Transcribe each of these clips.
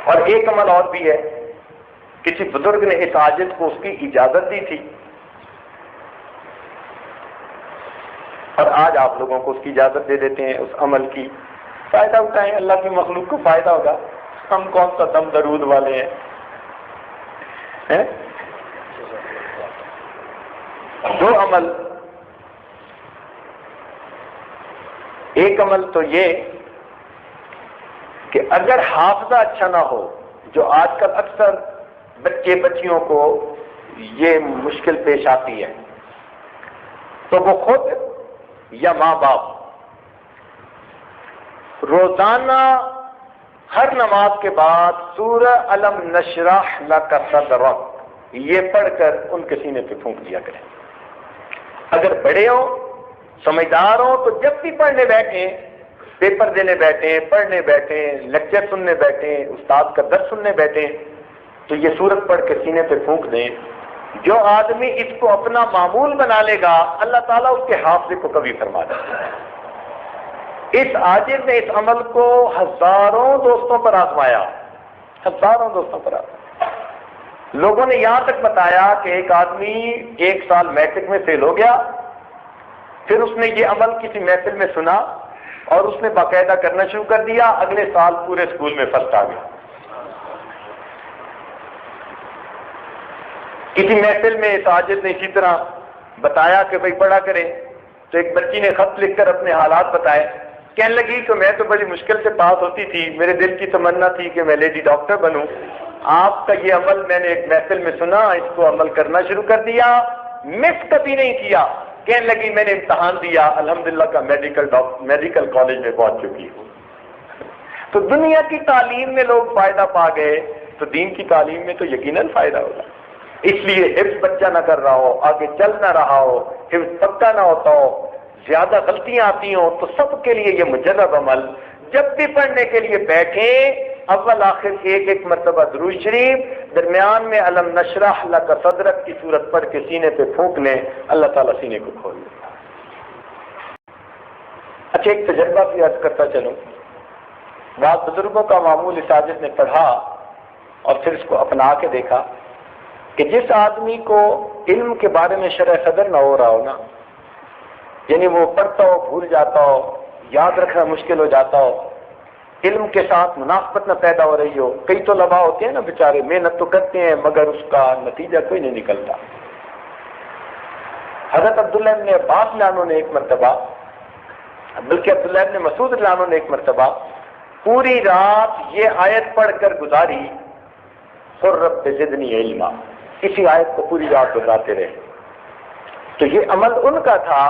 اور ایک عمل اور بھی ہے، کسی بزرگ نے اس عاجز کو اس کی اجازت دی تھی، اور آج آپ لوگوں کو اس کی اجازت دے دیتے ہیں اس عمل کی، فائدہ اٹھائیں، اللہ کی مخلوق کو فائدہ ہوگا، ہم کون سا دم درود والے ہیں؟ دو عمل، ایک عمل تو یہ کہ اگر حافظہ اچھا نہ ہو، جو آج کل اکثر بچے بچیوں کو یہ مشکل پیش آتی ہے، تو وہ خود یا ماں باپ روزانہ ہر نماز کے بعد سورہ الم نشرح لک صدرک یہ پڑھ کر ان کے سینے پہ پھونک دیا کریں۔ اگر بڑے ہوں، سمجھدار ہوں، تو جب بھی پڑھنے بیٹھیں، پیپر دینے بیٹھیں، پڑھنے بیٹھیں، لیکچر سننے بیٹھیں، استاد کا درس سننے بیٹھیں، تو یہ سورت پڑھ کے سینے پہ پھونک دیں۔ جو آدمی اس کو اپنا معمول بنا لے گا، اللہ تعالیٰ اس کے حافظے کو کبھی فرما دے گا۔ اس عاجز نے اس عمل کو ہزاروں دوستوں پر آزمایا، ہزاروں دوستوں پر آزمایا۔ لوگوں نے یہاں تک بتایا کہ ایک آدمی 1 سال میٹرک میں فیل ہو گیا، پھر اس نے یہ عمل کسی محفل میں سنا اور اس نے باقاعدہ کرنا شروع کر دیا، اگلے سال پورے اسکول میں فرسٹ آ گیا۔ کسی محفل میں اس عاجز نے اسی طرح بتایا کہ بھائی پڑھا کریں، تو ایک بچی نے خط لکھ کر اپنے حالات بتائے، کہنے لگی کہ میں تو بڑی مشکل سے پاس ہوتی تھی، میرے دل کی تمنا تھی کہ میں لیڈی ڈاکٹر بنوں، آپ کا یہ عمل میں نے ایک محفل میں سنا، اس کو عمل کرنا شروع کر دیا، مس کبھی نہیں کیا۔ کہنے لگی میں نے امتحان دیا، الحمدللہ کا میڈیکل کالج میں پہنچ چکی ہوں۔ تو دنیا کی تعلیم میں لوگ فائدہ پا گئے، تو دین کی تعلیم میں تو یقیناً فائدہ ہوگا۔ اس لیے حفظ بچہ نہ کر رہا ہو، آگے چل نہ رہا ہو، حفظ پکا نہ ہوتا ہو، زیادہ غلطیاں آتی ہوں، تو سب کے لیے یہ مجرب عمل، جب بھی پڑھنے کے لیے بیٹھیں، اول آخر ایک مرتبہ درود شریف، درمیان میں علم نشرح لک صدرک کی صورت پڑھ کے سینے پہ پھونک لیں، اللہ تعالیٰ سینے کو کھول لیں۔ اچھا، ایک تجربہ بھی عرض کرتا چلوں، بعض بزرگوں کا معمول اس عاجز نے پڑھا اور پھر اس کو اپنا کے دیکھا کہ جس آدمی کو علم کے بارے میں شرح صدر نہ ہو رہا ہو نا، یعنی وہ پڑھتا ہو بھول جاتا ہو، یاد رکھنا مشکل ہو جاتا ہو، علم کے ساتھ مناسبت نہ پیدا ہو رہی ہو، کئی طلباء ہوتے ہیں نا بیچارے محنت تو کرتے ہیں مگر اس کا نتیجہ کوئی نہیں نکلتا۔ حضرت عبداللہ ابن عباس عنہ نے ایک مرتبہ، بلکہ عبداللہ ابن مسعود عنہ نے ایک مرتبہ پوری رات یہ آیت پڑھ کر گزاری، قل رب زدنی علما، اسی آیت کو پوری رات گزارتے رہے۔ تو یہ عمل ان کا تھا،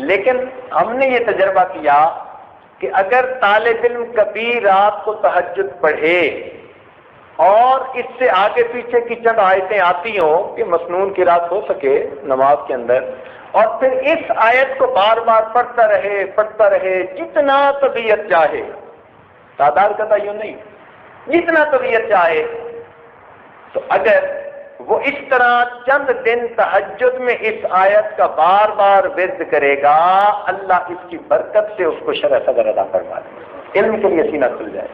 لیکن ہم نے یہ تجربہ کیا کہ اگر طالب علم کبھی رات کو تہجد پڑھے اور اس سے آگے پیچھے کی چند آیتیں آتی ہوں کہ مسنون قرات ہو سکے نماز کے اندر، اور پھر اس آیت کو بار بار پڑھتا رہے جتنا طبیعت چاہے، تعداد کا تعین نہیں، جتنا طبیعت چاہے، تو اگر وہ اس طرح چند دن تہجد میں اس آیت کا بار بار ورد کرے گا، اللہ اس کی برکت سے اس کو شرح صدر عطا فرما دے گا، علم کے لیے سینہ کھل جائے۔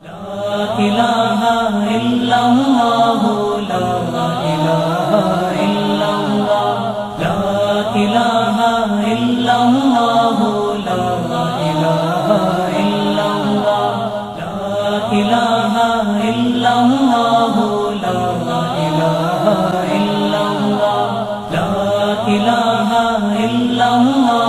لا الہ الا اللہ، لا الہ الا اللہ، لا الہ الا اللہ، لا الہ الا اللہ، لا الہ الا اللہ، لا الہ الا اللہ، لا الہ الا اللہ۔